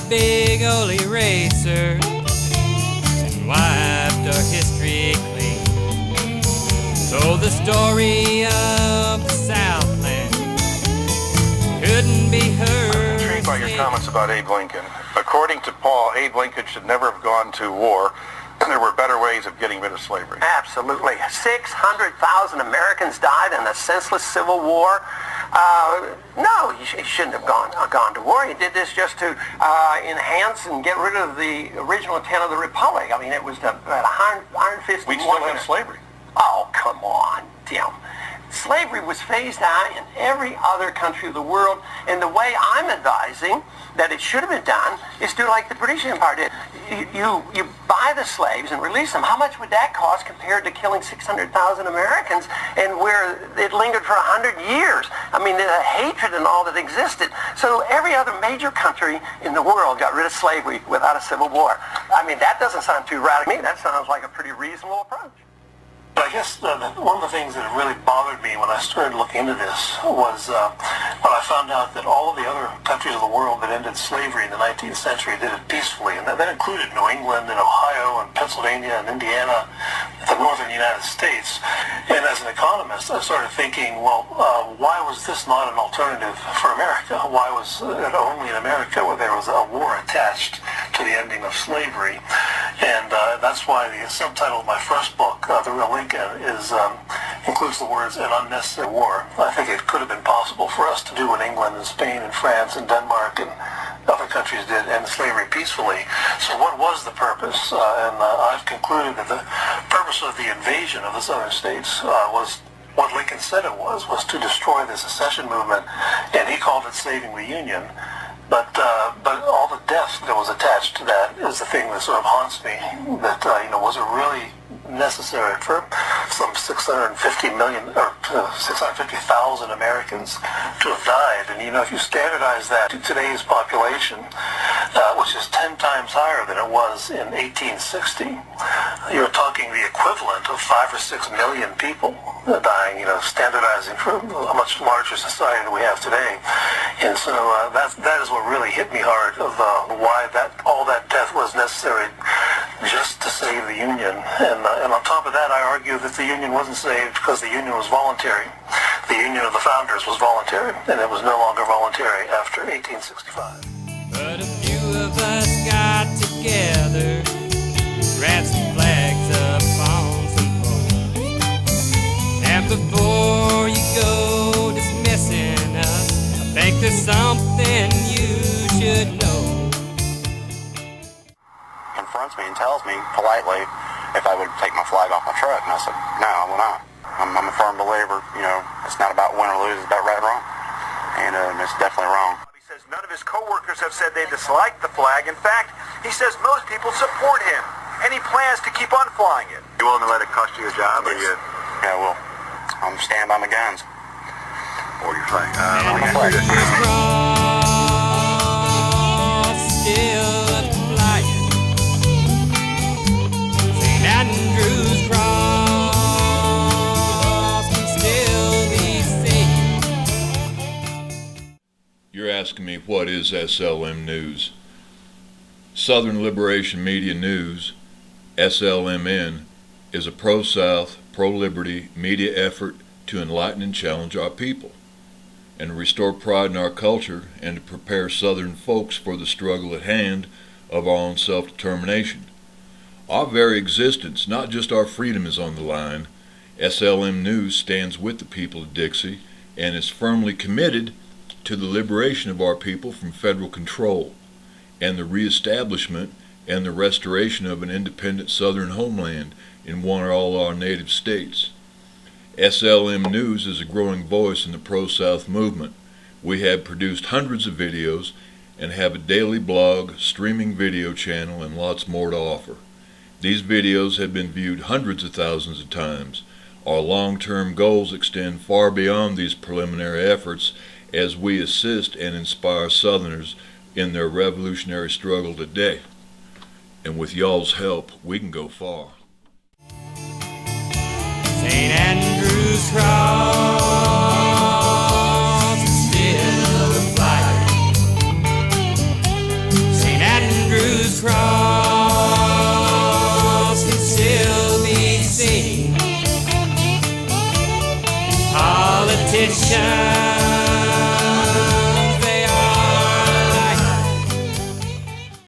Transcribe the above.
big old eraser and wiped our history clean. So the story of the Southland couldn't be heard. I'm intrigued by your comments about Abe Lincoln. According to Paul, Abe Lincoln should never have gone to war. There were better ways of getting rid of slavery. Absolutely. 600,000 Americans died in a senseless civil war. No, he shouldn't have gone to war. He did this just to enhance and get rid of the original intent of the Republic. I mean, it was the iron fist. We still have slavery. Oh, come on, Tim. Slavery was phased out in every other country of the world, and the way I'm advising that it should have been done is do like the British Empire did. You buy the slaves and release them. How much would that cost compared to killing 600,000 Americans and where it lingered for 100 years? I mean, the hatred and all that existed. So every other major country in the world got rid of slavery without a civil war. I mean, that doesn't sound too radical to me. That sounds like a pretty reasonable approach. I guess one of the things that really bothered me when I started looking into this was when I found out that all of the other countries of the world that ended slavery in the 19th century did it peacefully, and that included New England and Ohio and Pennsylvania and Indiana, the northern United States. And as an economist, I started thinking, well, why was this not an alternative for America? Why was it only in America where there was a war attached to the ending of slavery? And that's why the subtitle of my first book, The Real Lincoln, includes the words "an unnecessary war." I think it could have been possible for us to do what England and Spain and France and Denmark and other countries did, end slavery peacefully. So what was the purpose? I've concluded that the purpose of the invasion of the southern states was what Lincoln said it was to destroy the secession movement, and he called it saving the Union. But all the death that was attached to that is the thing that sort of haunts me. That was it really necessary for some 650,000 Americans to have died? And if you standardize that to today's population, which is 10 times higher than it was in 1860, you're talking the equivalent of 5 or 6 million people dying. Standardizing for a much larger society than we have today. And so that is what really hit me hard of why all that death was necessary just to save the Union. And on top of that, I argue that the Union wasn't saved because the Union was voluntary. The Union of the Founders was voluntary, and it was no longer voluntary after 1865. But a few of us got together, ran some flags up on some poles. And before you go dismissing us, I think there's something you should know. Confronts me and tells me politely if I would take my flag off my truck, and I said, no, I will not. I'm a firm believer, it's not about win or lose, it's about right or wrong, and it's definitely wrong. He says none of his co-workers have said they dislike the flag. In fact, he says most people support him, and he plans to keep on flying it. You willing to let it cost you your job? Yes. Or you? Yeah, well, I'm stand by my guns. Or your flag? Still flying. St. Andrew's cross can still be seen. You're asking me what is SLM News? Southern Liberation Media News, SLMN, is a pro-South, pro-liberty media effort to enlighten and challenge our people, and restore pride in our culture, and to prepare Southern folks for the struggle at hand of our own self-determination. Our very existence, not just our freedom, is on the line. SLM News stands with the people of Dixie and is firmly committed to the liberation of our people from federal control and the reestablishment and the restoration of an independent Southern homeland in one or all our native states. SLM News is a growing voice in the pro-South movement. We have produced hundreds of videos and have a daily blog, streaming video channel, and lots more to offer. These videos have been viewed hundreds of thousands of times. Our long-term goals extend far beyond these preliminary efforts as we assist and inspire Southerners in their revolutionary struggle today. And with y'all's help, we can go far. St. Andrew's cross is still flying. St. politician.